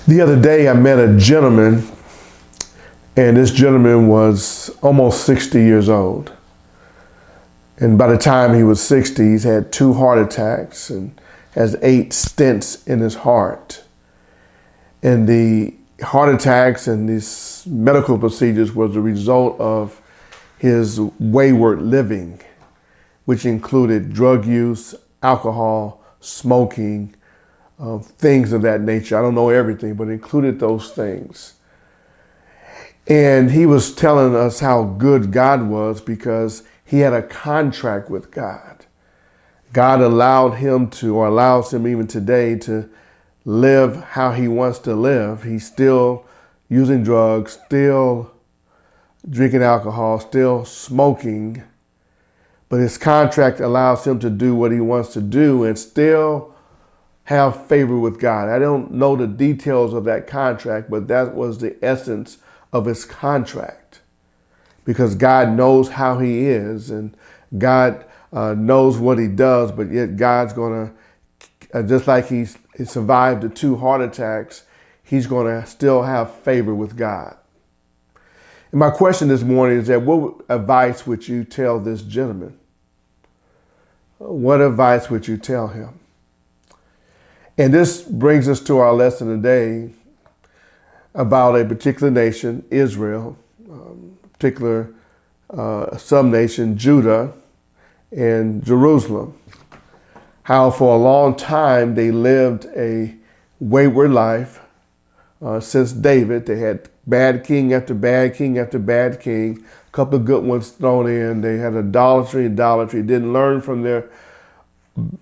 The other day I met a gentleman, and this gentleman was almost 60 years old. And by the time he was 60, he's had 2 heart attacks and has 8 stents in his heart. And the heart attacks and these medical procedures was a result of his wayward living, which included drug use, alcohol, smoking, things of that nature. I don't know everything, but it included those things. And he was telling us how good God was because he had a contract with God. God allowed him to, or allows him even today, to live how he wants to live. He's still using drugs, still drinking alcohol, still smoking, but his contract allows him to do what he wants to do and still have favor with God. I don't know the details of that contract, but that was the essence of his contract, because God knows how he is and God knows what he does, but yet God's going to, just like he survived the 2 heart attacks, he's going to still have favor with God. And my question this morning is that what advice would you tell this gentleman? What advice would you tell him? And this brings us to our lesson today about a particular nation, Israel, particular sub-nation, Judah and Jerusalem. How for a long time they lived a wayward life. Since David, they had bad king after bad king after bad king, a couple of good ones thrown in. They had idolatry, didn't learn from their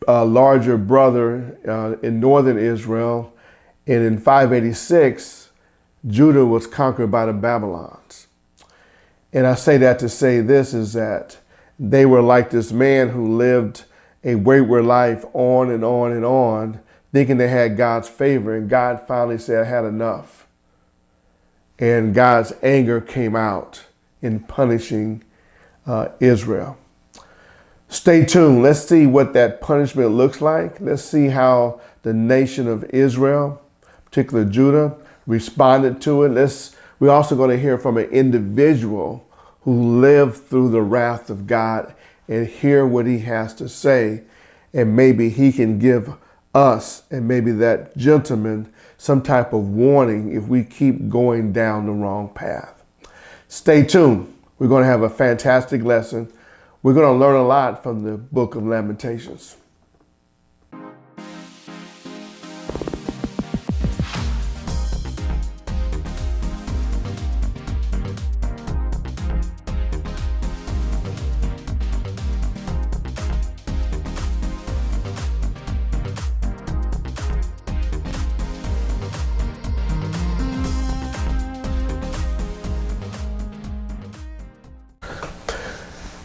larger brother in northern Israel. And in 586, Judah was conquered by the Babylons. And I say that to say this, is that they were like this man who lived a wayward life on and on and on, thinking they had God's favor, and God finally said, I had enough. And God's anger came out in punishing Israel. Stay tuned. Let's see what that punishment looks like. Let's see how the nation of Israel, particularly Judah, responded to it. We're also going to hear from an individual who lived through the wrath of God and hear what he has to say. And maybe he can give us and maybe that gentleman some type of warning if we keep going down the wrong path. Stay tuned. We're going to have a fantastic lesson. We're going to learn a lot from the book of Lamentations.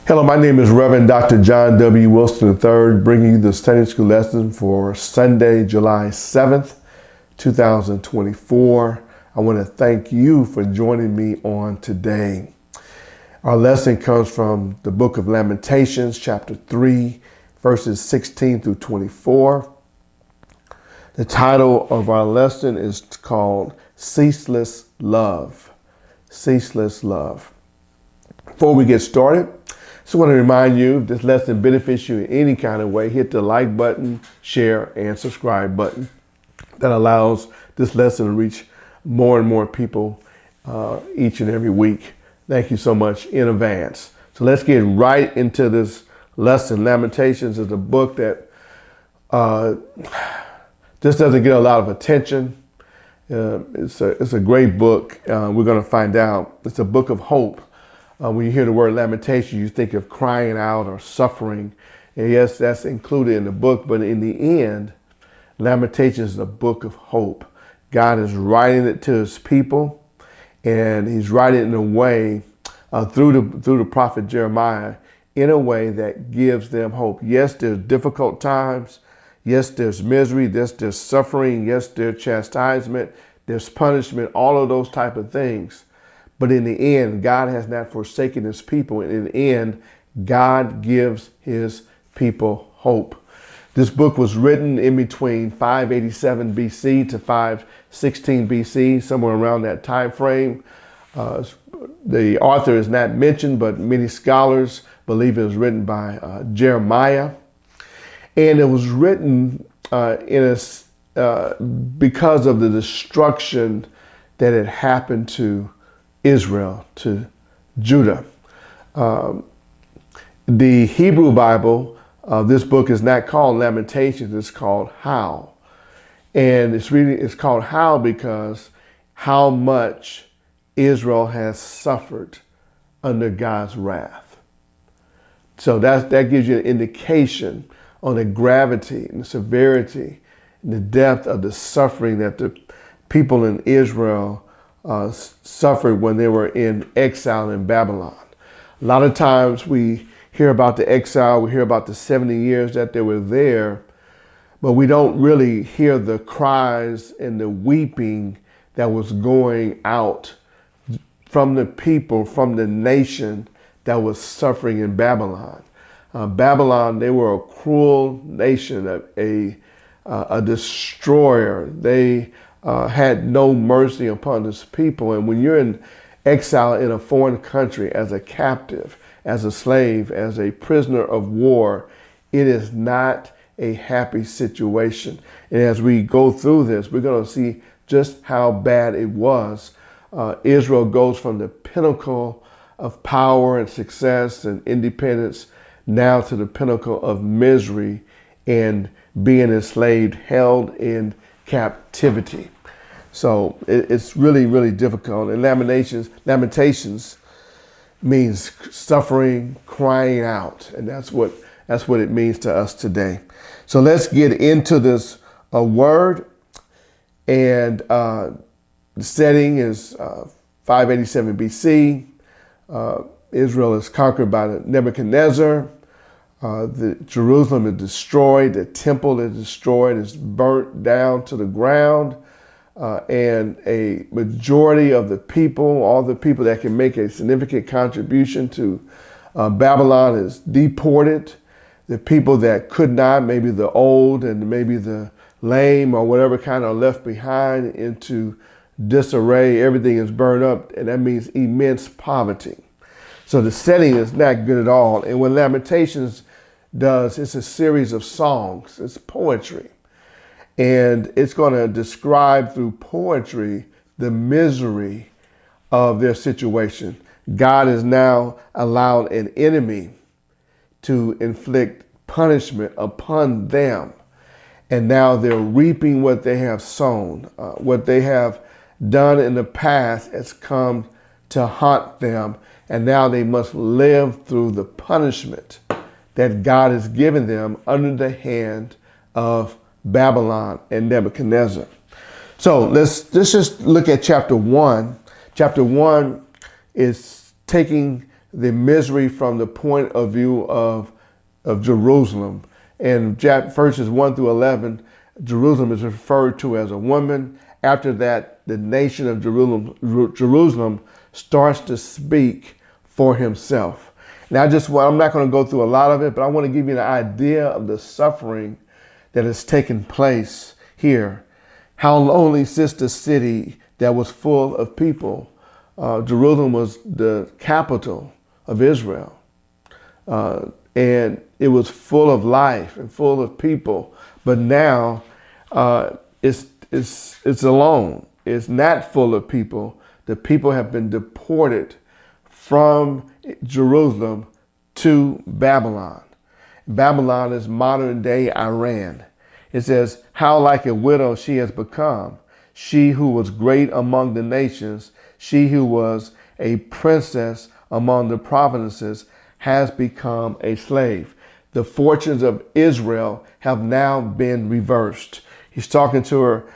Hello, my name is Reverend Dr. John W. Wilson III, bringing you the Sunday School lesson for Sunday, July 7th, 2024. I want to thank you for joining me on today. Our lesson comes from the book of Lamentations, chapter 3, verses 16 through 24. The title of our lesson is called Ceaseless Love. Ceaseless Love. Before we get started, I just want to remind you, if this lesson benefits you in any kind of way, hit the like button, share, and subscribe button. That allows this lesson to reach more and more people each and every week. Thank you so much in advance. So let's get right into this lesson. Lamentations is a book that just doesn't get a lot of attention. It's a great book. We're going to find out. It's a book of hope. When you hear the word lamentation, you think of crying out or suffering. And yes, that's included in the book, but in the end, Lamentations is a book of hope. God is writing it to his people, and he's writing it in a way through the prophet Jeremiah, in a way that gives them hope. Yes, there's difficult times. Yes, there's misery. Yes, there's suffering. Yes, there's chastisement. There's punishment, all of those type of things. But in the end, God has not forsaken his people. And in the end, God gives his people hope. This book was written in between 587 BC to 516 BC, somewhere around that time frame. The author is not mentioned, but many scholars believe it was written by Jeremiah. And it was written because of the destruction that had happened to Israel, to Judah. The Hebrew Bible, this book is not called Lamentations, it's called How. And it's called How because how much Israel has suffered under God's wrath. So that gives you an indication on the gravity and the severity and the depth of the suffering that the people in Israel suffered when they were in exile in Babylon. A lot of times we hear about the exile, we hear about the 70 years that they were there, but we don't really hear the cries and the weeping that was going out from the people, from the nation that was suffering in Babylon. Babylon, they were a cruel nation, a destroyer. They had no mercy upon this people. And when you're in exile in a foreign country as a captive, as a slave, as a prisoner of war, it is not a happy situation. And as we go through this, we're going to see just how bad it was. Israel goes from the pinnacle of power and success and independence now to the pinnacle of misery and being enslaved, held in captivity. So it's really, really difficult. And Lamentations means suffering, crying out. And that's what it means to us today. So let's get into this word. And the setting is 587 BC. Israel is conquered by Nebuchadnezzar. Jerusalem is destroyed. The temple is destroyed. It's burnt down to the ground. And a majority of the people, all the people that can make a significant contribution to Babylon, is deported. The people that could not, maybe the old and maybe the lame or whatever kind, are left behind into disarray. Everything is burned up, and that means immense poverty. So the setting is not good at all. And what Lamentations does, it's a series of songs. It's poetry. And it's going to describe through poetry the misery of their situation. God has now allowed an enemy to inflict punishment upon them. And now they're reaping what they have sown. What they have done in the past has come to haunt them. And now they must live through the punishment that God has given them under the hand of Babylon and Nebuchadnezzar. So let's just look at chapter 1. Chapter 1 is taking the misery from the point of view of Jerusalem. And verses 1 through 11, Jerusalem is referred to as a woman. After that, the nation of Jerusalem starts to speak for himself. Now, I'm not going to go through a lot of it, but I want to give you an idea of the suffering that has taken place here. How lonely sits the city that was full of people. Jerusalem was the capital of Israel. And it was full of life and full of people. But now it's alone. It's not full of people. The people have been deported from Jerusalem to Babylon. Babylon is modern day Iran. It says, how like a widow she has become, she who was great among the nations, she who was a princess among the provinces, has become a slave. The fortunes of Israel have now been reversed. He's talking to her,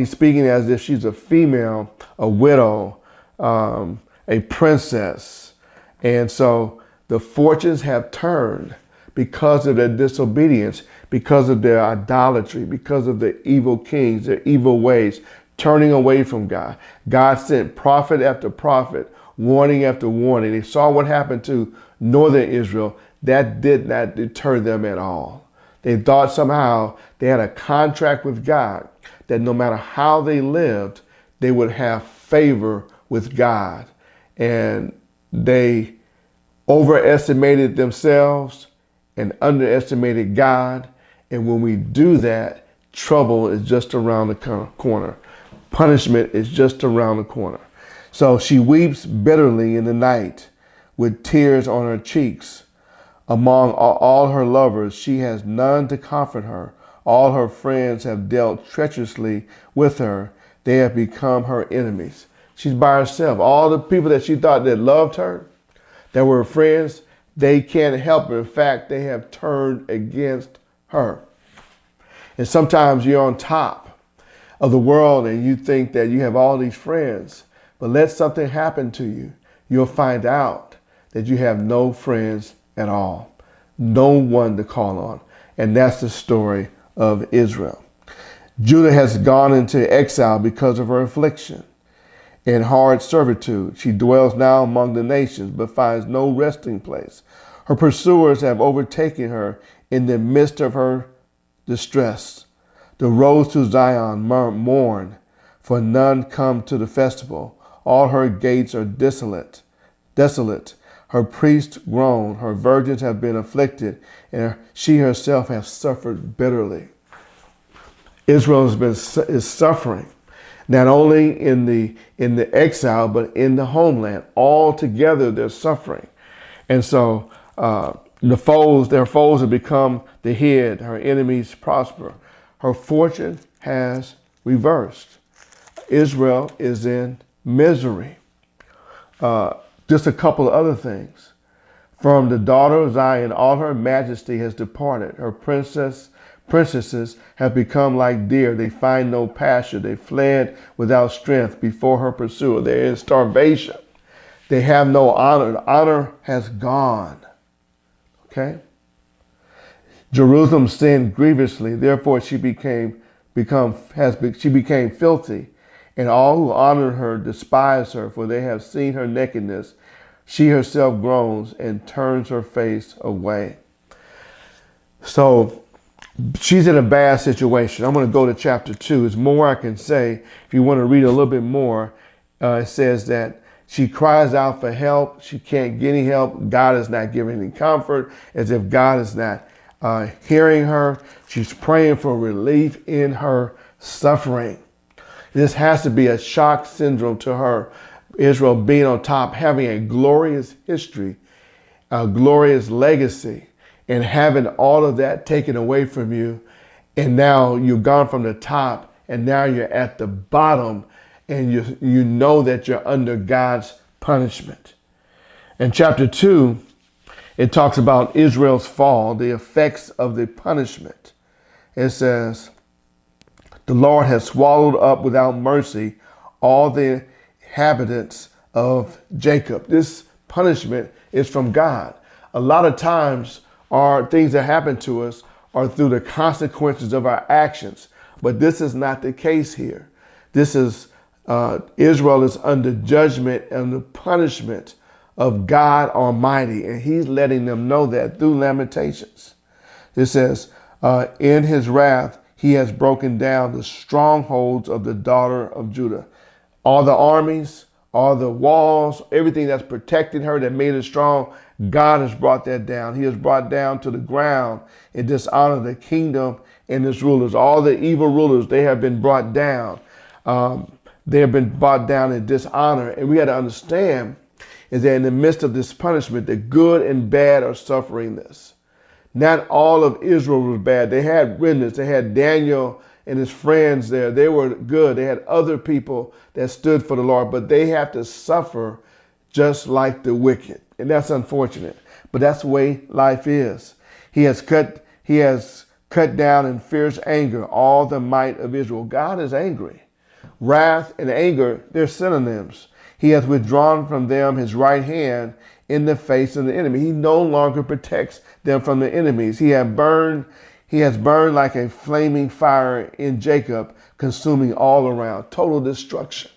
speaking as if she's a female, a widow, a princess. And so the fortunes have turned because of their disobedience, because of their idolatry, because of the evil kings, their evil ways, turning away from God. God sent prophet after prophet, warning after warning. They saw what happened to northern Israel. That did not deter them at all. They thought somehow they had a contract with God that no matter how they lived, they would have favor with God. And they overestimated themselves and underestimated God. And when we do that, trouble is just around the corner. Punishment is just around the corner. So she weeps bitterly in the night with tears on her cheeks. Among all her lovers, she has none to comfort her. All her friends have dealt treacherously with her. They have become her enemies. She's by herself. All the people that she thought that loved her, that were friends, they can't help her. In fact, they have turned against her. And sometimes you're on top of the world and you think that you have all these friends, but let something happen to you. You'll find out that you have no friends at all, no one to call on. And that's the story of Israel. Judah has gone into exile because of her affliction and hard servitude. She dwells now among the nations, but finds no resting place. Her pursuers have overtaken her in the midst of her distress. The roads to Zion mourn, for none come to the festival. All her gates are desolate. Her priests groan, her virgins have been afflicted, and she herself has suffered bitterly. Israel is suffering, not only in the exile, but in the homeland. All together they're suffering. And so their foes have become the head, her enemies prosper. Her fortune has reversed. Israel is in misery. Just a couple of other things. From the daughter of Zion, all her majesty has departed. Her princesses have become like deer. They find no pasture. They fled without strength before her pursuer. They're in starvation. They have no honor. The honor has gone. Okay? Jerusalem sinned grievously. Therefore, she became filthy. And all who honored her despise her, for they have seen her nakedness. She herself groans and turns her face away. So she's in a bad situation. I'm going to go to chapter 2. There's more I can say. If you want to read a little bit more, it says that she cries out for help. She can't get any help. God is not giving any comfort, as if God is not hearing her. She's praying for relief in her suffering. This has to be a shock syndrome to her. Israel being on top, having a glorious history, a glorious legacy, and having all of that taken away from you. And now you've gone from the top and now you're at the bottom, and you know that you're under God's punishment. In chapter 2, it talks about Israel's fall, the effects of the punishment. It says, the Lord has swallowed up without mercy all the inhabitants of Jacob. This punishment is from God. A lot of times our things that happen to us are through the consequences of our actions. But this is not the case here. This is Israel is under judgment and the punishment of God Almighty. And he's letting them know that through Lamentations. It says, in his wrath, he has broken down the strongholds of the daughter of Judah. All the armies, all the walls, everything that's protected her, that made her strong, God has brought that down. He has brought down to the ground and dishonored the kingdom and its rulers. All the evil rulers, they have been brought down. They have been brought down in dishonor. And we got to understand is that in the midst of this punishment, the good and bad are suffering this. Not all of Israel was bad. They had remnants. They had Daniel and his friends there. They were good. They had other people that stood for the Lord, but they have to suffer just like the wicked. And that's unfortunate, but that's the way life is. He has cut down in fierce anger all the might of Israel. God is angry. Wrath and anger, they're synonyms. He has withdrawn from them his right hand in the face of the enemy. He no longer protects them from the enemies. He has burned like a flaming fire in Jacob, consuming all around. Total destruction,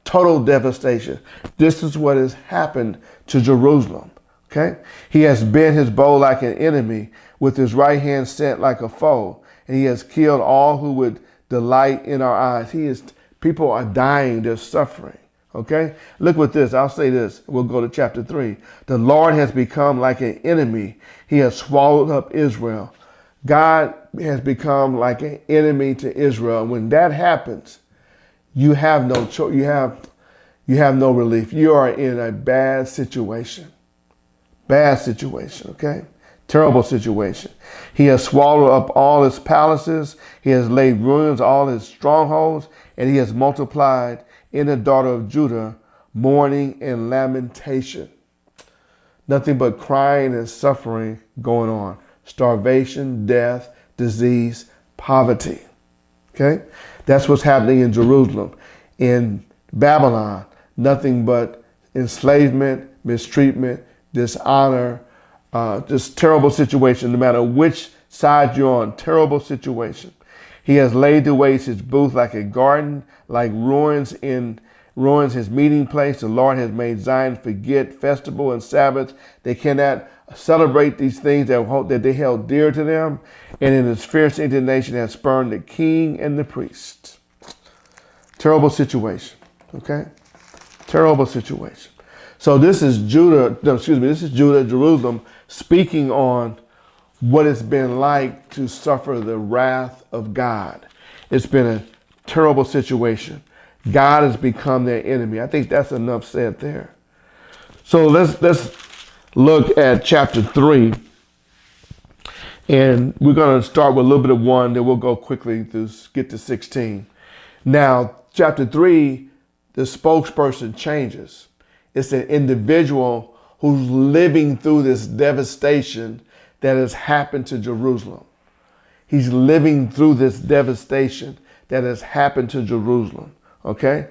total devastation. This is what has happened to Jerusalem. Okay? He has bent his bow like an enemy, with his right hand set like a foe, and he has killed all who would delight in our eyes. People are dying, they're suffering. Okay? Look with this. I'll say this. We'll go to chapter 3. The Lord has become like an enemy. He has swallowed up Israel. God has become like an enemy to Israel. When that happens, you have no choice. You have no relief. You are in a bad situation. Bad situation, okay? Terrible situation. He has swallowed up all his palaces. He has laid ruins all his strongholds, and he has multiplied in the daughter of Judah mourning and lamentation. Nothing but crying and suffering going on. Starvation, death, disease, poverty. Okay? That's what's happening in Jerusalem. In Babylon, nothing but enslavement, mistreatment, dishonor, just terrible situation. No matter which side you're on, terrible situation. He has laid to waste his booth like a garden, like ruins his meeting place. The Lord has made Zion forget festival and Sabbath. They cannot celebrate these things that they held dear to them. And in his fierce indignation has spurned the king and the priest. Terrible situation. Okay? Terrible situation. So this is Jerusalem speaking on what it's been like to suffer the wrath of God. It's been a terrible situation. God has become their enemy. I think that's enough said there. So let's look at chapter 3. And we're going to start with a little bit of 1, then we'll go quickly to get to 16. Now, chapter 3, the spokesperson changes. It's an individual who's living through this devastation that has happened to Jerusalem. He's living through this devastation that has happened to Jerusalem. Okay?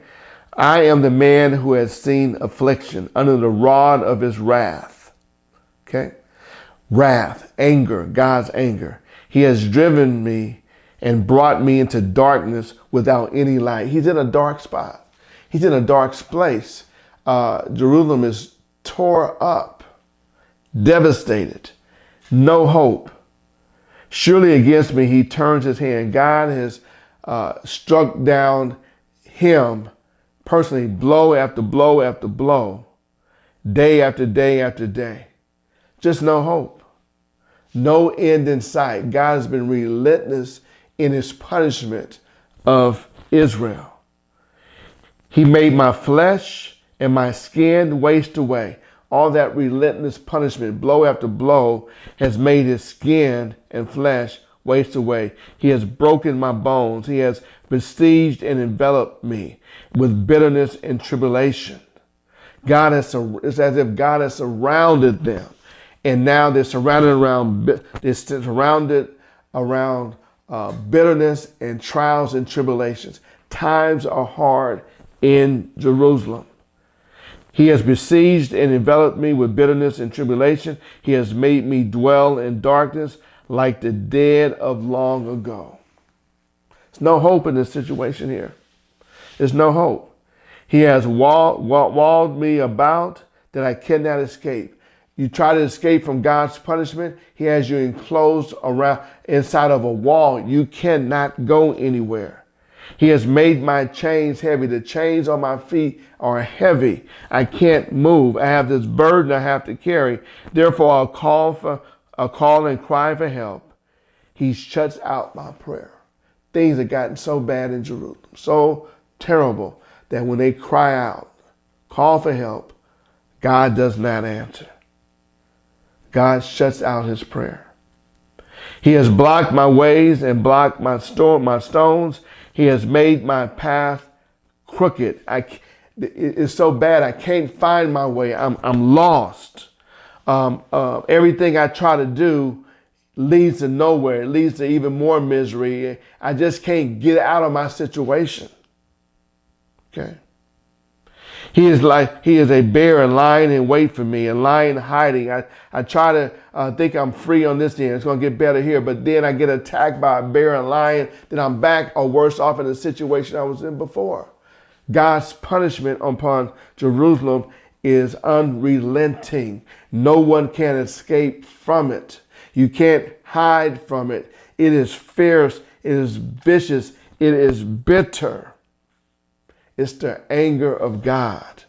I am the man who has seen affliction under the rod of his wrath. Okay? Wrath, anger, God's anger. He has driven me and brought me into darkness without any light. He's in a dark spot. He's in a dark place. Jerusalem is tore up, devastated, no hope. Surely against me he turns his hand. God has struck down him personally, blow after blow after blow, day after day after day. Just no hope, no end in sight. God has been relentless in his punishment of Israel. He made my flesh and my skin waste away. All that relentless punishment, blow after blow, has made his skin and flesh waste away. He has broken my bones. He has besieged and enveloped me with bitterness and tribulation. It's as if God has surrounded them. And now they're surrounded around bitterness and trials and tribulations. Times are hard in Jerusalem. He has besieged and enveloped me with bitterness and tribulation. He has made me dwell in darkness like the dead of long ago. There's no hope in this situation here. There's no hope. He has walled me about that I cannot escape. You try to escape from God's punishment, he has you enclosed around inside of a wall. You cannot go anywhere. He has made my chains heavy. The chains on my feet are heavy. I can't move. I have this burden I have to carry. Therefore, I'll call and cry for help. He shuts out my prayer. Things have gotten so bad in Jerusalem, so terrible, that when they cry out, call for help, God does not answer. God shuts out his prayer. He has blocked my ways and blocked my stones. He has made my path crooked. It's so bad I can't find my way. I'm lost. Everything I try to do leads to nowhere. It leads to even more misery. I just can't get out of my situation. Okay. He is a bear and lying in wait for me, and lying hiding. I try to think I'm free on this end. It's going to get better here. But then I get attacked by a bear and lion. Then I'm back or worse off in the situation I was in before. God's punishment upon Jerusalem is unrelenting. No one can escape from it. You can't hide from it. It is fierce. It is vicious. It is bitter. It's the anger of God.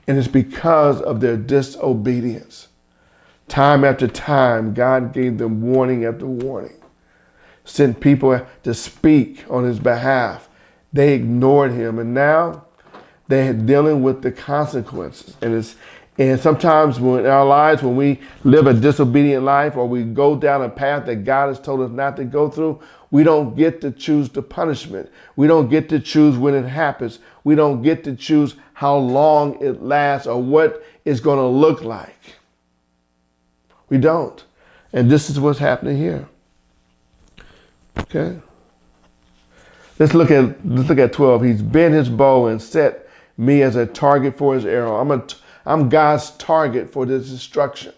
And it's because of their disobedience. Time after time, God gave them warning after warning. Sent people to speak on his behalf. They ignored him. And now they're dealing with the consequences. And sometimes in our lives, when we live a disobedient life or we go down a path that God has told us not to go through, we don't get to choose the punishment. We don't get to choose when it happens. We don't get to choose how long it lasts or what it's going to look like. We don't. And this is what's happening here. Okay. Let's look at 12. He's bent his bow and set me as a target for his arrow. I'm God's target for this destruction.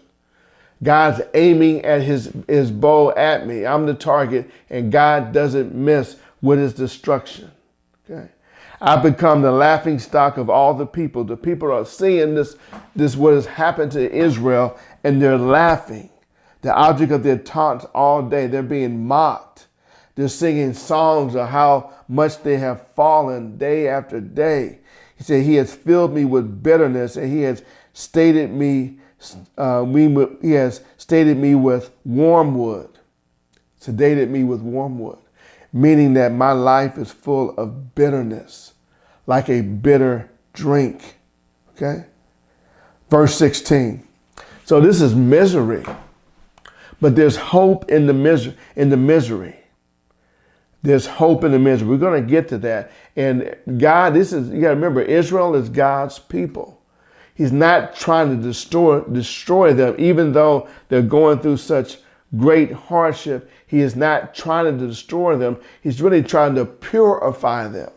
God's aiming at his bow at me. I'm the target, and God doesn't miss with his destruction. Okay. I've become the laughing stock of all the people. The people are seeing this what has happened to Israel, and they're laughing. The object of their taunts all day. They're being mocked. They're singing songs of how much they have fallen day after day. He said, he has filled me with bitterness, and he has stated me with wormwood, sedated me with wormwood, meaning that my life is full of bitterness, like a bitter drink. Okay? Verse 16. So this is misery, but there's hope in the misery. There's hope in the misery. We're going to get to that. And God, you got to remember, Israel is God's people. He's not trying to destroy them, even though they're going through such great hardship. He is not trying to destroy them. He's really trying to purify them.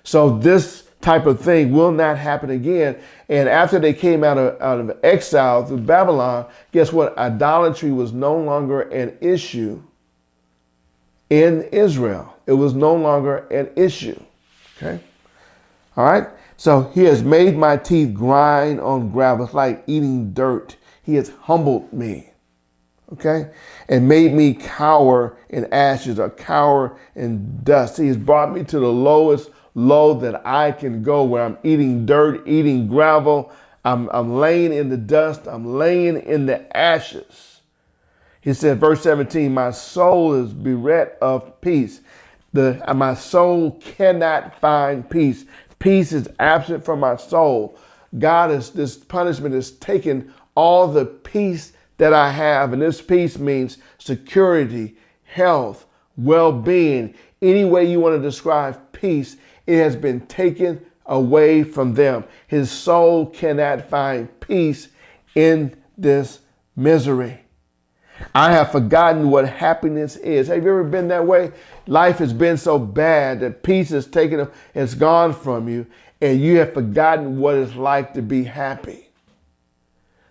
So this type of thing will not happen again. And after they came out of exile through Babylon, guess what? Idolatry was no longer an issue in Israel. It was no longer an issue. Okay. All right. So he has made my teeth grind on gravel. It's like eating dirt. He has humbled me. Okay. And made me cower in ashes or cower in dust. He has brought me to the lowest low that I can go, where I'm eating dirt, eating gravel. I'm laying in the dust. I'm laying in the ashes. He said, verse 17, my soul is bereft of peace. My soul cannot find peace. Peace is absent from my soul. This punishment has taken all the peace that I have. And this peace means security, health, well-being. Any way you want to describe peace, it has been taken away from them. His soul cannot find peace in this misery. I have forgotten what happiness is. Have you ever been that way? Life has been so bad that peace is taken, it's gone from you, and you have forgotten what it's like to be happy.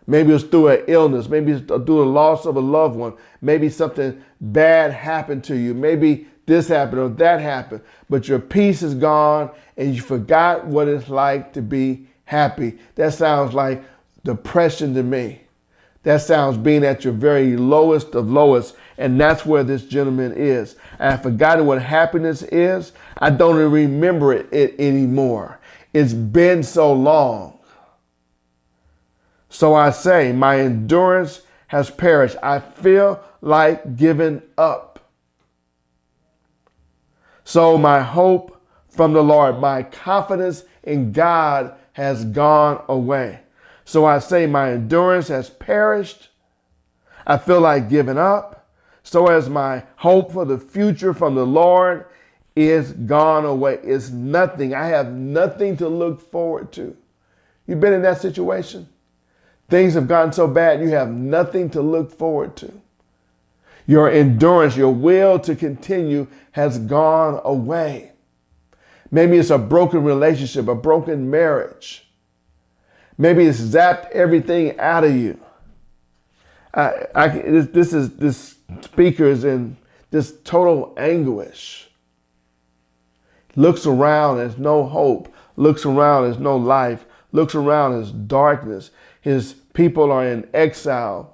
Maybe it's through an illness. Maybe it's through the loss of a loved one. Maybe something bad happened to you. Maybe this happened or that happened. But your peace is gone, and you forgot what it's like to be happy. That sounds like depression to me. That sounds being at your very lowest of lowest. And that's where this gentleman is. I have forgotten what happiness is. I don't even remember it anymore. It's been so long. So I say, my endurance has perished. I feel like giving up. So my hope from the Lord, my confidence in God has gone away. So I say my endurance has perished. I feel like giving up. So as my hope for the future from the Lord is gone away. It's nothing. I have nothing to look forward to. You've been in that situation? Things have gotten so bad, you have nothing to look forward to. Your endurance, your will to continue has gone away. Maybe it's a broken relationship, a broken marriage. Maybe it's zapped everything out of you. This speaker is in this total anguish. Looks around, there's no hope. looks around, there's no life, looks around, there's darkness. His people are in exile,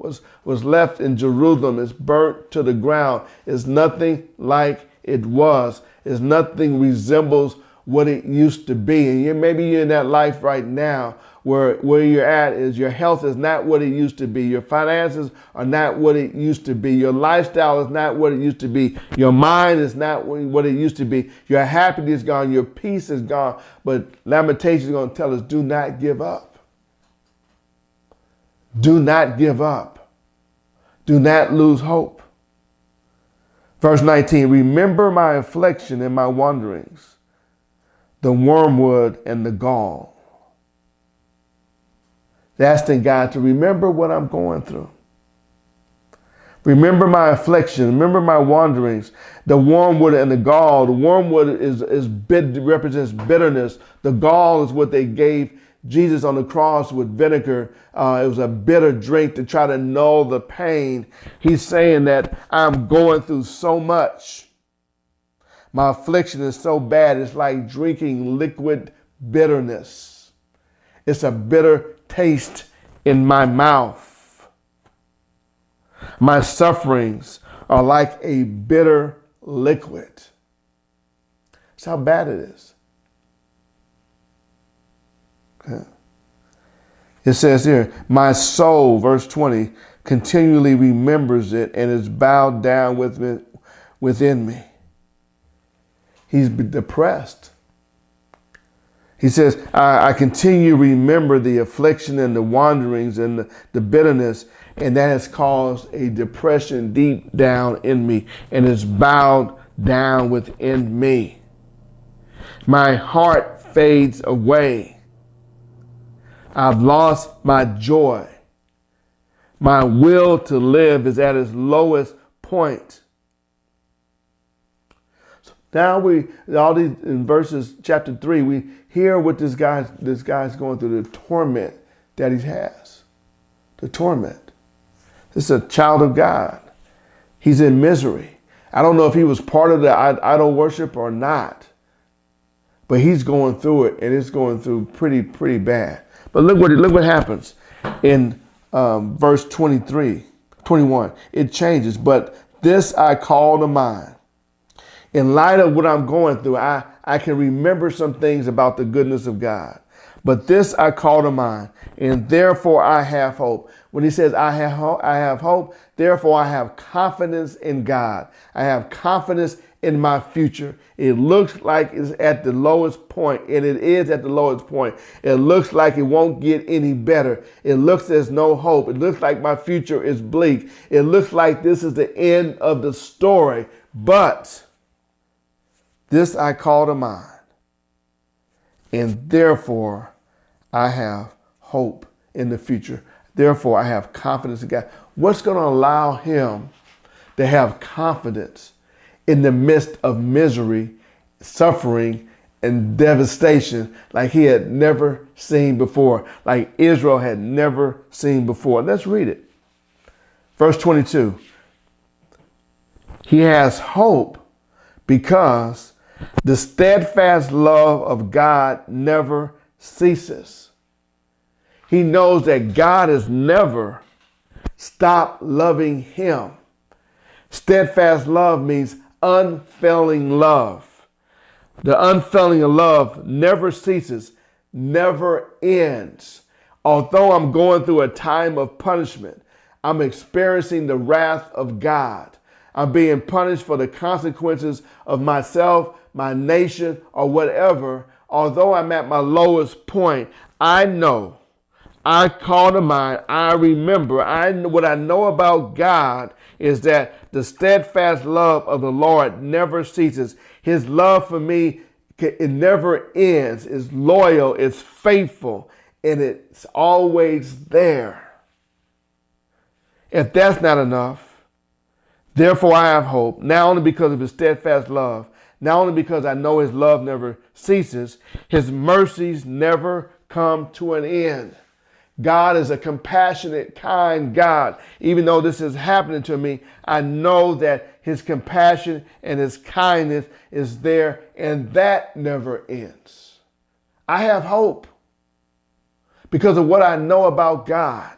was left in Jerusalem, is burnt to the ground. It's nothing like it was. It's nothing resembles what it used to be. And maybe you're in that life right now where you're at is your health is not what it used to be. Your finances are not what it used to be. Your lifestyle is not what it used to be. Your mind is not what it used to be. Your happiness is gone. Your peace is gone. But Lamentations is going to tell us, do not give up. Do not give up. Do not lose hope. Verse 19, remember my affliction and my wanderings, the wormwood and the gall. Asking God to remember what I'm going through. Remember my affliction. Remember my wanderings. The wormwood and the gall. The wormwood represents bitterness. The gall is what they gave Jesus on the cross with vinegar. It was a bitter drink to try to null the pain. He's saying that I'm going through so much. My affliction is so bad. It's like drinking liquid bitterness. It's a bitter taste in my mouth. My sufferings are like a bitter liquid. That's how bad it is. Okay. It says here, my soul, verse 20, continually remembers it and is bowed down within me. He's depressed. He says, I continue to remember the affliction and the wanderings and the bitterness, and that has caused a depression deep down in me and is bowed down within me. My heart fades away. I've lost my joy. My will to live is at its lowest point. Now all these in verses chapter 3, we hear what this guy's going through, the torment that he has. The torment. This is a child of God. He's in misery. I don't know if he was part of the idol worship or not, but he's going through it, and it's going through pretty bad. But look what happens in verse 21. It changes. But this I call to mind. In light of what I'm going through, I can remember some things about the goodness of God. But this I call to mind, and therefore I have hope. When he says I have hope, therefore I have confidence in God. I have confidence in my future. It looks like it's at the lowest point, and it is at the lowest point. It looks like it won't get any better. It looks there's no hope. It looks like my future is bleak. It looks like this is the end of the story. But this I call to mind, and therefore I have hope in the future. Therefore I have confidence in God. What's going to allow him to have confidence in the midst of misery, suffering, and devastation like he had never seen before, like Israel had never seen before? Let's read it. Verse 22. He has hope because the steadfast love of God never ceases. He knows that God has never stopped loving him. Steadfast love means unfailing love. The unfailing love never ceases, never ends. Although I'm going through a time of punishment, I'm experiencing the wrath of God. I'm being punished for the consequences of myself, my nation, or whatever. Although I'm at my lowest point, I know, I call to mind, I remember, what I know about God is that the steadfast love of the Lord never ceases. His love for me, it never ends. It's loyal, it's faithful, and it's always there. If that's not enough, therefore I have hope, not only because of his steadfast love, not only because I know his love never ceases, his mercies never come to an end. God is a compassionate, kind God. Even though this is happening to me, I know that his compassion and his kindness is there, and that never ends. I have hope because of what I know about God.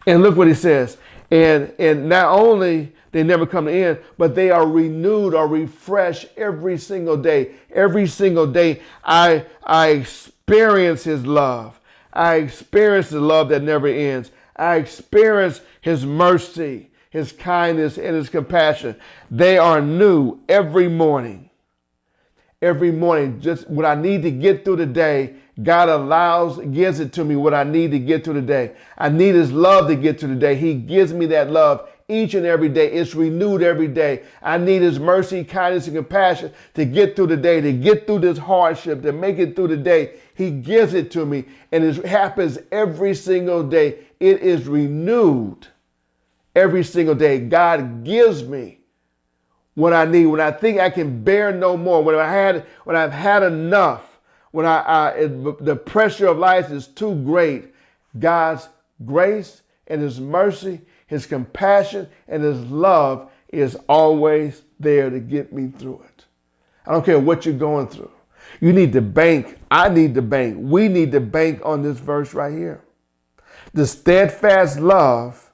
And look what he says. And not only they never come to end, but they are renewed or refreshed every single day. Every single day I experience his love. I experience the love that never ends. I experience his mercy, his kindness, and his compassion. They are new every morning. Every morning, just what I need to get through the day, God gives it to me what I need to get through the day. I need his love to get through the day. He gives me that love each and every day. It's renewed every day. I need his mercy, kindness, and compassion to get through the day, to get through this hardship, to make it through the day. He gives it to me, and it happens every single day. It is renewed every single day. God gives me what I need, when I think I can bear no more, when I've had enough, when the pressure of life is too great, God's grace and his mercy, his compassion and his love is always there to get me through it. I don't care what you're going through. You need to bank. I need to bank. We need to bank on this verse right here. The steadfast love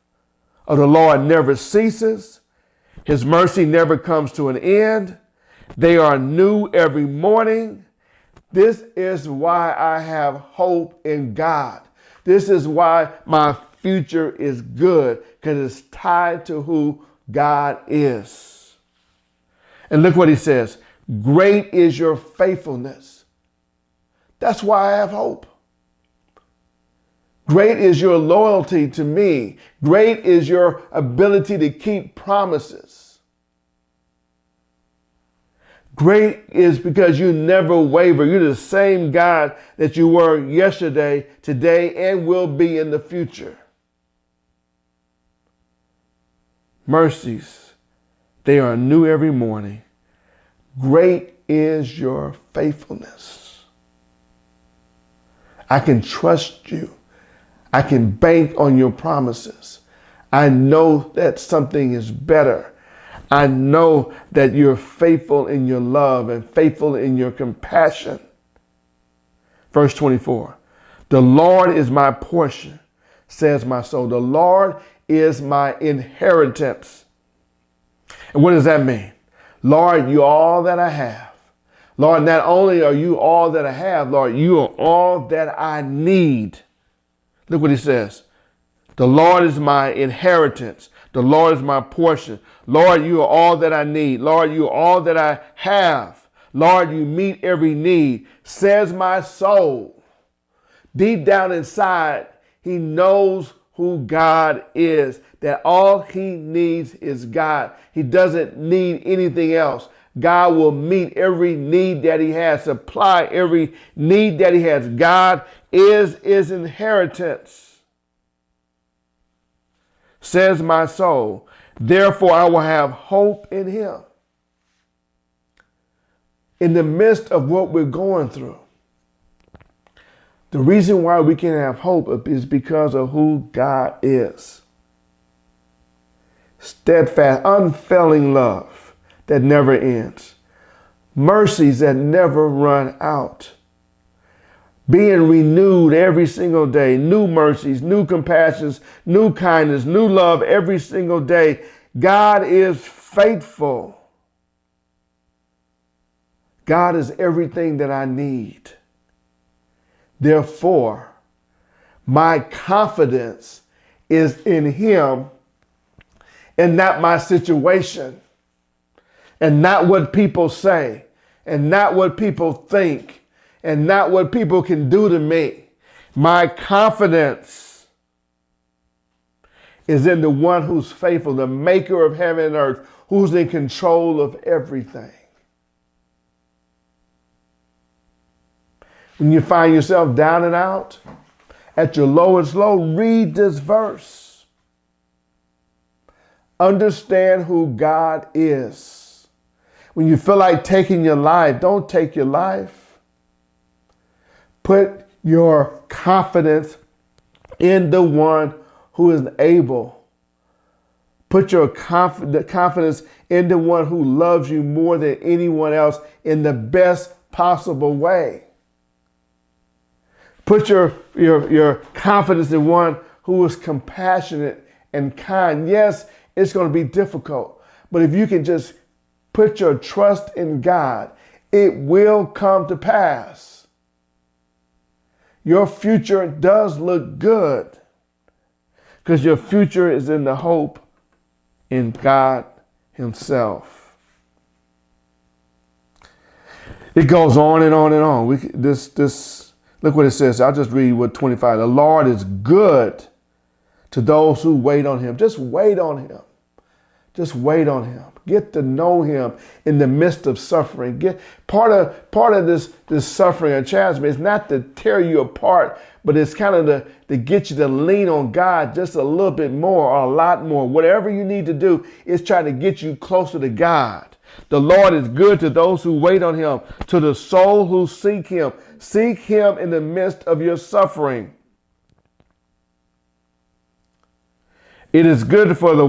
of the Lord never ceases. His mercy never comes to an end. They are new every morning. This is why I have hope in God. This is why my future is good, because it's tied to who God is. And look what he says. Great is your faithfulness. That's why I have hope. Great is your loyalty to me. Great is your ability to keep promises. Great is because you never waver. You're the same God that you were yesterday, today, and will be in the future. Mercies, they are new every morning. Great is your faithfulness. I can trust you. I can bank on your promises. I know that something is better. I know that you're faithful in your love and faithful in your compassion. Verse 24, the Lord is my portion, says my soul. The Lord is my inheritance. And what does that mean? Lord, you're all that I have. Lord, not only are you all that I have, Lord, you are all that I need. Look what he says. The Lord is my inheritance. The Lord is my portion. Lord, you are all that I need. Lord, you are all that I have. Lord, you meet every need, says my soul. Deep down inside, he knows who God is, that all he needs is God. He doesn't need anything else. God will meet every need that he has, supply every need that he has. God is his inheritance, says my soul. Therefore, I will have hope in him. In the midst of what we're going through, the reason why we can have hope is because of who God is. Steadfast, unfailing love that never ends. Mercies that never run out. Being renewed every single day. New mercies, new compassions, new kindness, new love every single day. God is faithful. God is everything that I need. Therefore, my confidence is in him and not my situation, and not what people say, and not what people think, and not what people can do to me. My confidence is in the one who's faithful, the maker of heaven and earth, who's in control of everything. When you find yourself down and out, at your lowest low, read this verse. Understand who God is. When you feel like taking your life, don't take your life. Put your confidence in the one who is able. Put your confidence in the one who loves you more than anyone else in the best possible way. Put your confidence in one who is compassionate and kind. Yes, it's going to be difficult, but if you can just put your trust in God, it will come to pass. Your future does look good because your future is in the hope in God himself. It goes on and on and on. Look what it says. I'll just read what 25. The Lord is good to those who wait on him. Just wait on him. Just wait on him. Get to know him in the midst of suffering. Part of this suffering and chasm is not to tear you apart, but it's kind of to get you to lean on God just a little bit more or a lot more. Whatever you need to do is try to get you closer to God. The Lord is good to those who wait on him, to the soul who seek him. Seek him in the midst of your suffering. It is good for that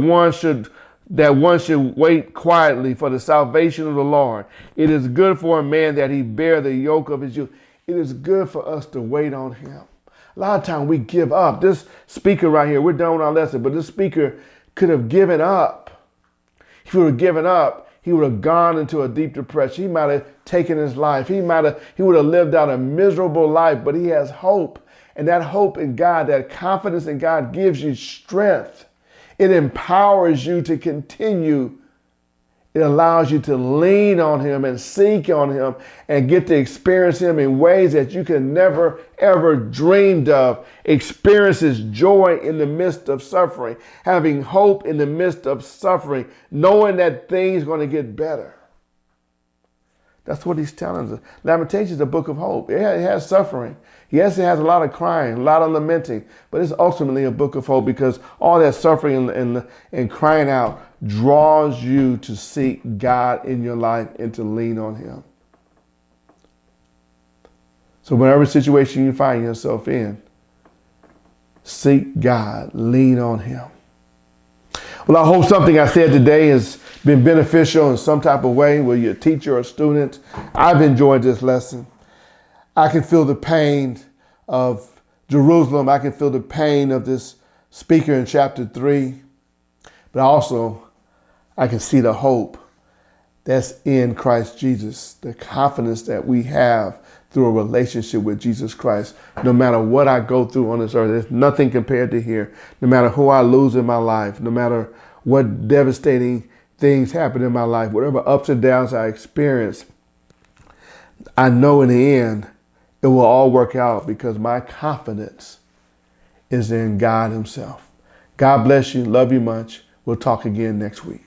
one should wait quietly for the salvation of the Lord. It is good for a man that he bear the yoke of his youth. It is good for us to wait on him. A lot of times we give up. This speaker right here, we're done with our lesson, but this speaker could have given up. If he would have given up, he would have gone into a deep depression. He might have taken his life. He would have lived out a miserable life, but he has hope. And that hope in God, that confidence in God gives you strength. It empowers you to continue. It allows you to lean on him and seek on him and get to experience him in ways that you can never, ever dreamed of. Experiences joy in the midst of suffering, having hope in the midst of suffering, knowing that things are going to get better. That's what he's telling us. Lamentations is a book of hope. It has suffering. Yes, it has a lot of crying, a lot of lamenting, but it's ultimately a book of hope because all that suffering and crying out draws you to seek God in your life and to lean on him. So whatever situation you find yourself in, seek God, lean on him. Well, I hope something I said today has been beneficial in some type of way, whether you're a teacher or a student. I've enjoyed this lesson. I can feel the pain of Jerusalem. I can feel the pain of this speaker in chapter 3. But also, I can see the hope that's in Christ Jesus, the confidence that we have through a relationship with Jesus Christ. No matter what I go through on this earth, there's nothing compared to here. No matter who I lose in my life, no matter what devastating things happen in my life, whatever ups and downs I experience, I know in the end, it will all work out because my confidence is in God himself. God bless you. Love you much. We'll talk again next week.